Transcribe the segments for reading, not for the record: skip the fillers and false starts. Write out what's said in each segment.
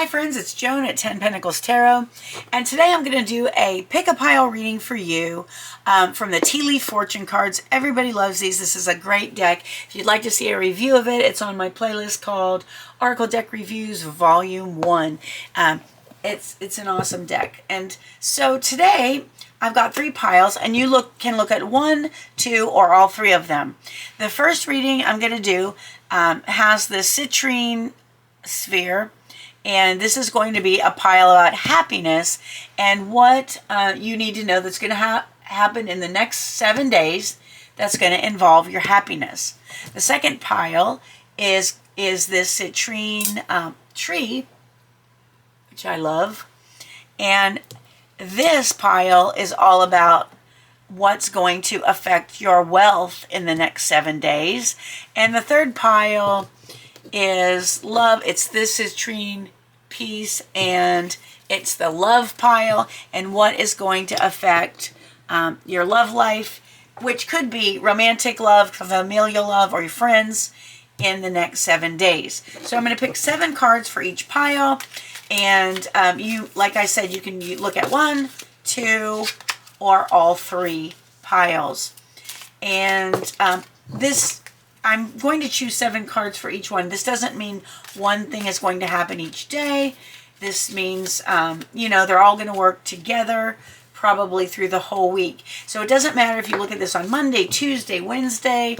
Hi friends, it's Joan at 10 Pentacles Tarot, and today I'm going to do a pick a pile reading for you from the Tea Leaf Fortune cards. Everybody loves these. This is a great deck. If you'd like to see a review of it, it's on my playlist called Oracle Deck Reviews Volume 1. It's an awesome deck. And so today I've got 3 piles, and you can look at 1, 2, or all 3 of them. The first reading I'm going to do has the citrine sphere, and this is going to be a pile about happiness and what you need to know that's going to happen in the next 7 days that's going to involve your happiness. The second pile is this citrine tree, which I love, and this pile is all about what's going to affect your wealth in the next 7 days. And the third pile is love. It's this citrine piece, and it's the love pile and what is going to affect your love life, which could be romantic love, familial love, or your friends in the next 7 days. So I'm going to pick 7 cards for each pile, and like I said, you can look at 1, 2, or all 3 piles. And I'm going to choose 7 cards for each one. This doesn't mean one thing is going to happen each day. This means, they're all going to work together probably through the whole week. So it doesn't matter if you look at this on Monday, Tuesday, Wednesday,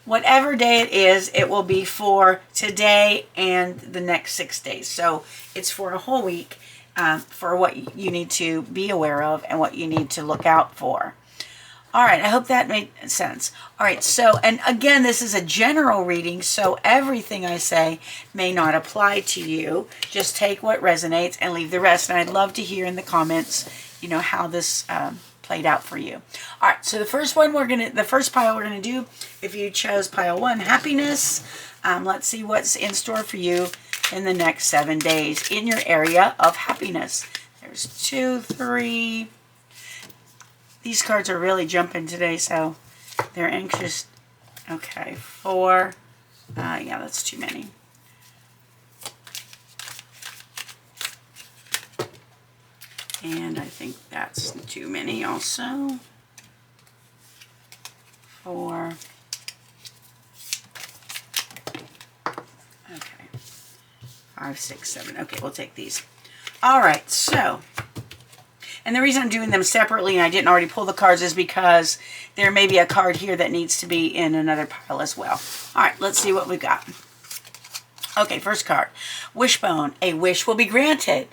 whatever day it is, it will be for today and the next 6 days. So it's for a whole week for what you need to be aware of and what you need to look out for. All right, I hope that made sense. All right, so, and again, this is a general reading, so everything I say may not apply to you. Just take what resonates and leave the rest. And I'd love to hear in the comments, how this played out for you. All right, so the first pile we're gonna do, if you chose pile 1, happiness, let's see what's in store for you in the next 7 days in your area of happiness. There's 2, 3. These cards are really jumping today, so they're anxious. Okay, 4. Yeah, that's too many. And I think that's too many also. 4. Okay. 5, 6, 7. Okay, we'll take these. All right, so. And the reason I'm doing them separately and I didn't already pull the cards is because there may be a card here that needs to be in another pile as well. All right, let's see what we got. Okay, first card. Wishbone. A wish will be granted.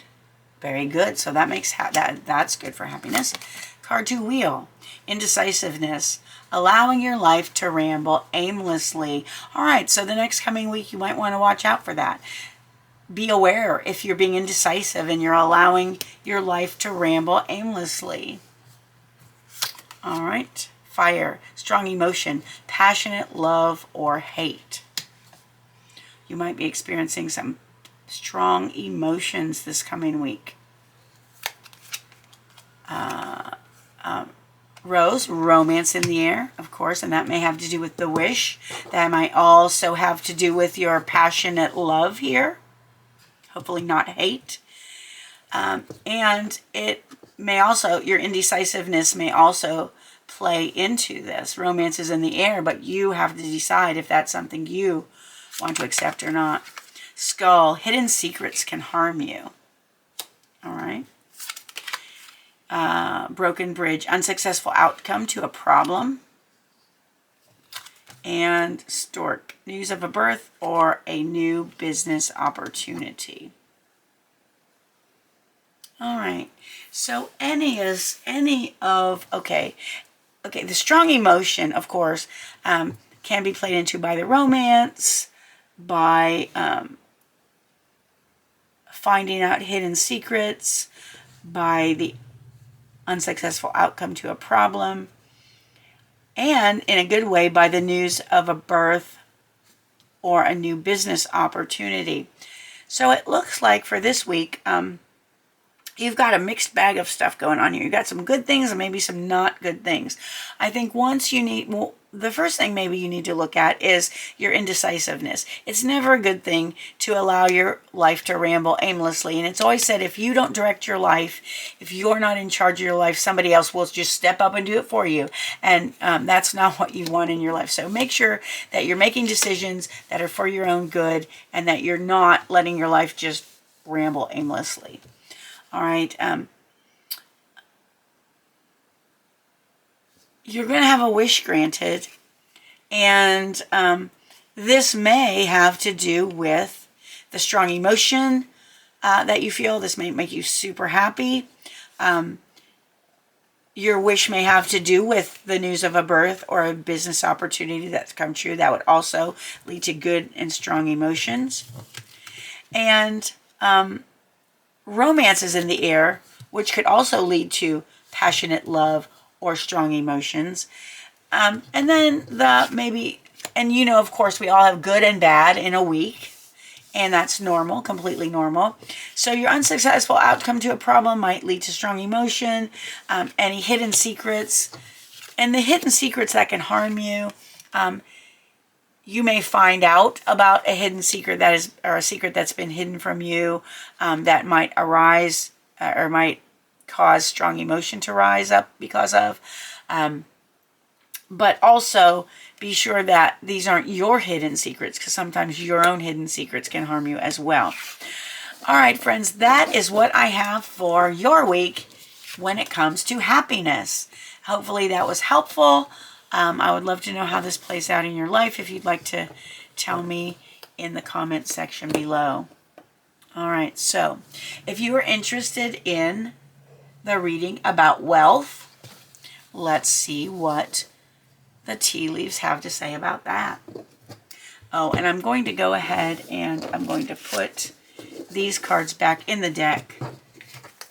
Very good. So that makes that's good for happiness. Card 2, Wheel. Indecisiveness. Allowing your life to ramble aimlessly. All right, so the next coming week you might want to watch out for that. Be aware if you're being indecisive and you're allowing your life to ramble aimlessly. All right. Fire. Strong emotion. Passionate love or hate. You might be experiencing some strong emotions this coming week. Rose. Romance in the air, of course, and that may have to do with the wish. That might also have to do with your passionate love here. Hopefully not hate. And it may also, your indecisiveness may also play into this. Romance is in the air, but you have to decide if that's something you want to accept or not. Skull. Hidden secrets can harm you. All right. Broken bridge. Unsuccessful outcome to a problem. And Stork. News of a birth or a new business opportunity. All right. So okay, the strong emotion, of course, can be played into by the romance, by finding out hidden secrets, by the unsuccessful outcome to a problem, and in a good way by the news of a birth or a new business opportunity. So it looks like for this week, you've got a mixed bag of stuff going on here. You've got some good things and maybe some not good things. I think the first thing maybe you need to look at is your indecisiveness. It's never a good thing to allow your life to ramble aimlessly. And it's always said, if you don't direct your life, if you're not in charge of your life, somebody else will just step up and do it for you. And that's not what you want in your life. So make sure that you're making decisions that are for your own good and that you're not letting your life just ramble aimlessly. All right. You're going to have a wish granted, and this may have to do with the strong emotion that you feel. This may make you super happy. Your wish may have to do with the news of a birth or a business opportunity that's come true. That would also lead to good and strong emotions. And romance is in the air, which could also lead to passionate love or strong emotions. And then of course, we all have good and bad in a week, and that's normal, completely normal. So your unsuccessful outcome to a problem might lead to strong emotion, any hidden secrets, and the hidden secrets that can harm you. You may find out about a hidden secret or a secret that's been hidden from you, that might arise or might cause strong emotion to rise up because of. But also be sure that these aren't your hidden secrets, because sometimes your own hidden secrets can harm you as well. All right, friends, that is what I have for your week when it comes to happiness. Hopefully that was helpful. I would love to know how this plays out in your life if you'd like to tell me in the comment section below. All right, so if you are interested in the reading about wealth, let's see what the tea leaves have to say about that. Oh, and I'm going to go ahead and I'm going to put these cards back in the deck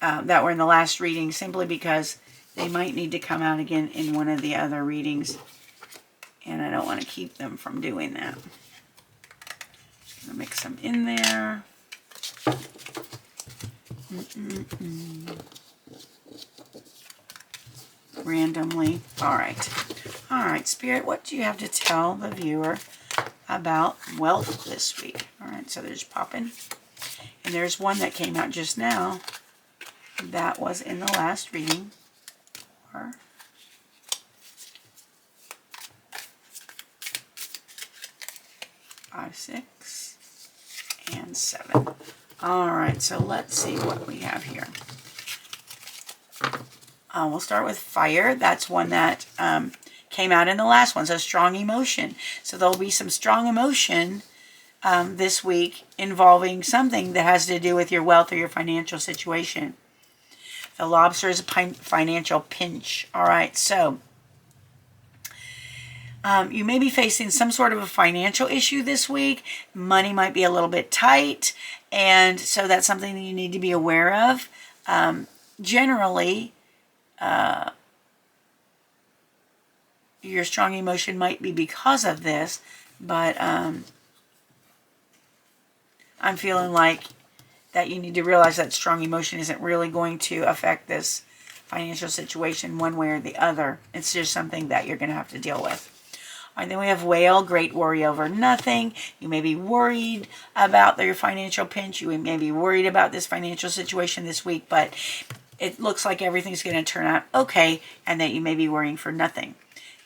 that were in the last reading, simply because they might need to come out again in one of the other readings, and I don't want to keep them from doing that. Just going to mix them in there. Randomly. All right, Spirit, what do you have to tell the viewer about wealth this week? All right, so there's popping. And there's one that came out just now. That was in the last reading. 5, 6, and 7. All right, so let's see what we have here. We'll start with fire. That's one that came out in the last one, so strong emotion. So there'll be some strong emotion this week involving something that has to do with your wealth or your financial situation. The lobster is a financial pinch. All right, so you may be facing some sort of a financial issue this week. Money might be a little bit tight, and so that's something that you need to be aware of. Generally, your strong emotion might be because of this, but I'm feeling like that you need to realize that strong emotion isn't really going to affect this financial situation one way or the other. It's just something that you're going to have to deal with. All right, then we have whale, great worry over nothing. You may be worried about your financial pinch. You may be worried about this financial situation this week, but it looks like everything's going to turn out okay, and that you may be worrying for nothing.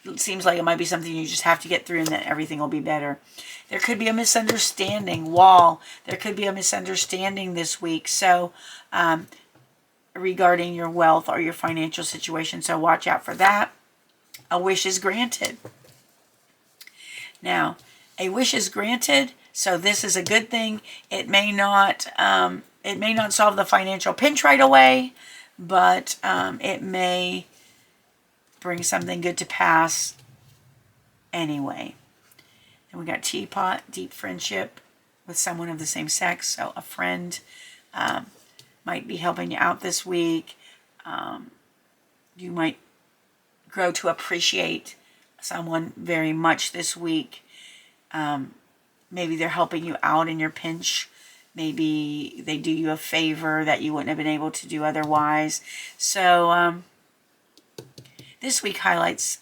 It seems like it might be something you just have to get through, and that everything will be better. There could be a misunderstanding. There could be a misunderstanding this week. So regarding your wealth or your financial situation. So watch out for that. A wish is granted. Now, a wish is granted, so this is a good thing. It may not solve the financial pinch right away, but it may bring something good to pass anyway. And we got teapot, deep friendship with someone of the same sex. So a friend might be helping you out this week. You might grow to appreciate someone very much this week. Maybe they're helping you out in your pinch, Maybe they do you a favor that you wouldn't have been able to do otherwise. So this week highlights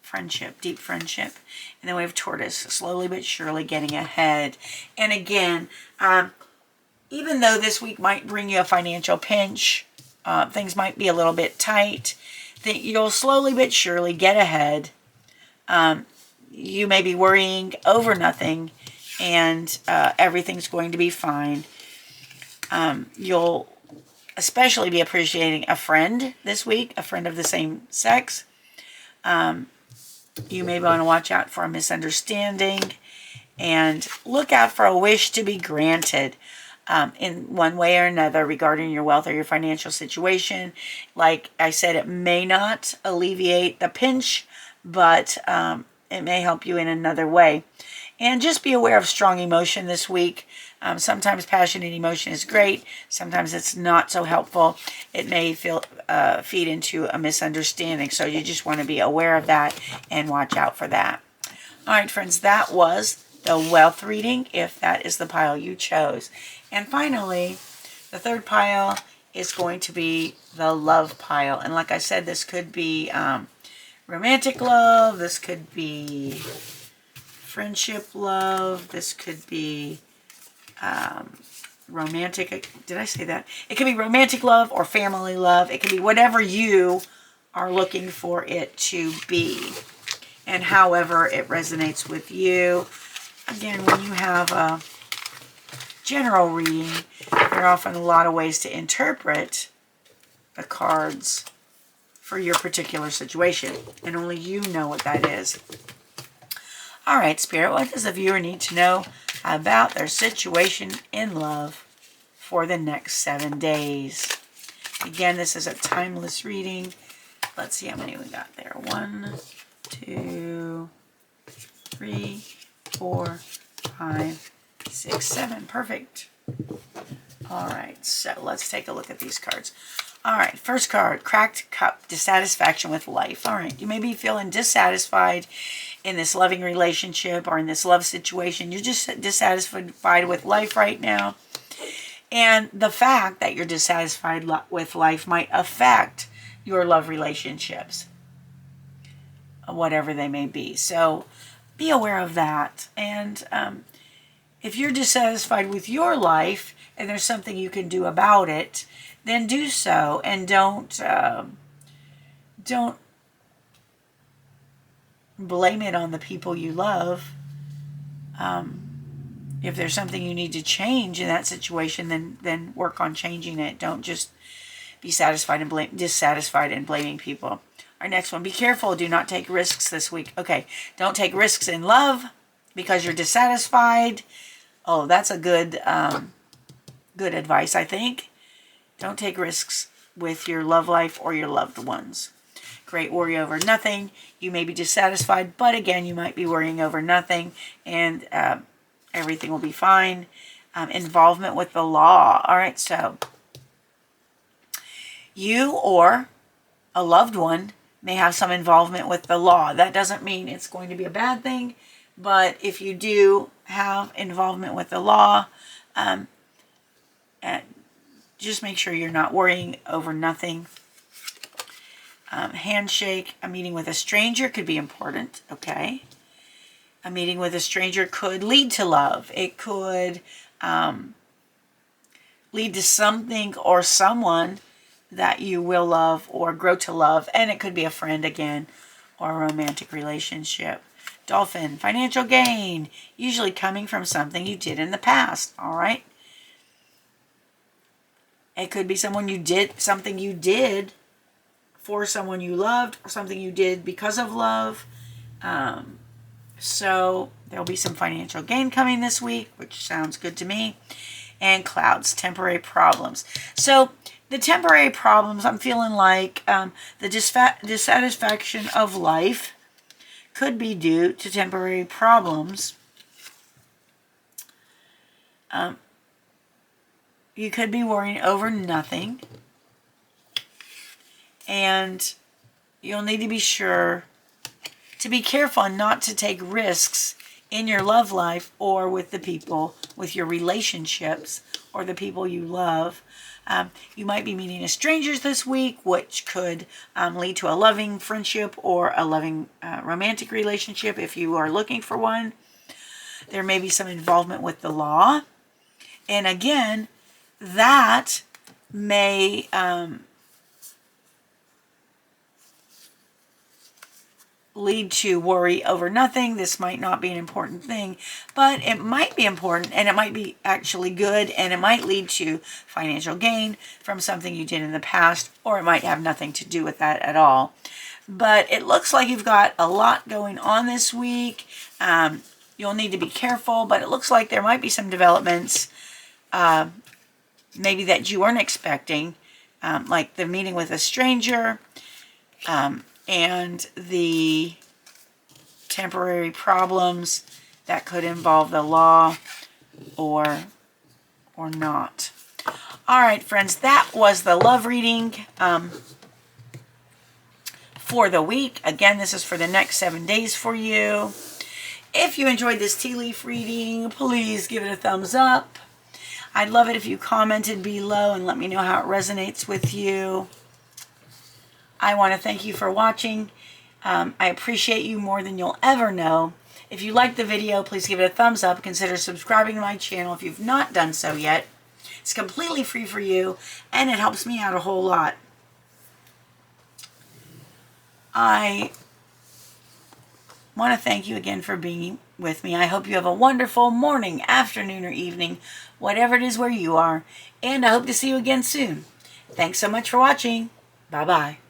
friendship, deep friendship. And then we have Tortoise, slowly but surely getting ahead. And again, even though this week might bring you a financial pinch, things might be a little bit tight, that you'll slowly but surely get ahead. You may be worrying over nothing, and everything's going to be fine. You'll especially be appreciating a friend this week, a friend of the same sex. You may want to watch out for a misunderstanding, and look out for a wish to be granted in one way or another regarding your wealth or your financial situation. Like I said, it may not alleviate the pinch, but it may help you in another way. And just be aware of strong emotion this week. Sometimes passionate emotion is great. Sometimes it's not so helpful. It may feed into a misunderstanding. So you just want to be aware of that and watch out for that. All right, friends, that was the wealth reading, if that is the pile you chose. And finally, the third pile is going to be the love pile. And like I said, this could be romantic love. This could be friendship love. This could be romantic. Did I say that? It could be romantic love or family love. It could be whatever you are looking for it to be, and however it resonates with you. Again, when you have a general reading, there are often a lot of ways to interpret the cards for your particular situation, and only you know what that is. All right, Spirit, what does the viewer need to know about their situation in love for the next 7 days? Again, this is a timeless reading. Let's see how many we got there. 1, 2, 3, 4, 5, 6, 7. Perfect. All right, so let's take a look at these cards. All right, first card, Cracked Cup, dissatisfaction with life. All right, you may be feeling dissatisfied in this loving relationship or in this love situation. You're just dissatisfied with life right now. And the fact that you're dissatisfied with life might affect your love relationships, whatever they may be. So be aware of that. And if you're dissatisfied with your life and there's something you can do about it, then do so, and don't blame it on the people you love. If there's something you need to change in that situation, then work on changing it. Don't just be dissatisfied and blaming people. Our next one, be careful. Do not take risks this week. Okay, don't take risks in love because you're dissatisfied. Oh, that's a good advice, I think. Don't take risks with your love life or your loved ones. Great, worry over nothing. You may be dissatisfied, but again, you might be worrying over nothing, and everything will be fine. Involvement with the law. All right, so you or a loved one may have some involvement with the law. That doesn't mean it's going to be a bad thing, but if you do have involvement with the law, just make sure you're not worrying over nothing. Handshake, a meeting with a stranger could be important, okay? A meeting with a stranger could lead to love. It could lead to something or someone that you will love or grow to love. And it could be a friend again or a romantic relationship. Dolphin, financial gain, usually coming from something you did in the past, all right? It could be something you did for someone you loved, or something you did because of love. So there'll be some financial gain coming this week, which sounds good to me. And clouds, temporary problems. So the temporary problems, I'm feeling like the dissatisfaction of life could be due to temporary problems. You could be worrying over nothing. And you'll need to be sure to be careful and not to take risks in your love life or with the people, with your relationships or the people you love. You might be meeting strangers this week, which could lead to a loving friendship or a loving romantic relationship if you are looking for one. There may be some involvement with the law. And again, that may lead to worry over nothing. This might not be an important thing, but it might be important, and it might be actually good, and it might lead to financial gain from something you did in the past, or it might have nothing to do with that at all. But it looks like you've got a lot going on this week. You'll need to be careful, but it looks like there might be some developments maybe that you weren't expecting, like the meeting with a stranger, and the temporary problems that could involve the law or not. All right, friends, that was the love reading for the week. Again, this is for the next 7 days for you. If you enjoyed this tea leaf reading, please give it a thumbs up. I'd love it if you commented below and let me know how it resonates with you. I want to thank you for watching. I appreciate you more than you'll ever know. If you liked the video, please give it a thumbs up. Consider subscribing to my channel if you've not done so yet. It's completely free for you, and it helps me out a whole lot. I want to thank you again for being with me. I hope you have a wonderful morning, afternoon, or evening, whatever it is where you are, and I hope to see you again soon. Thanks so much for watching. Bye-bye.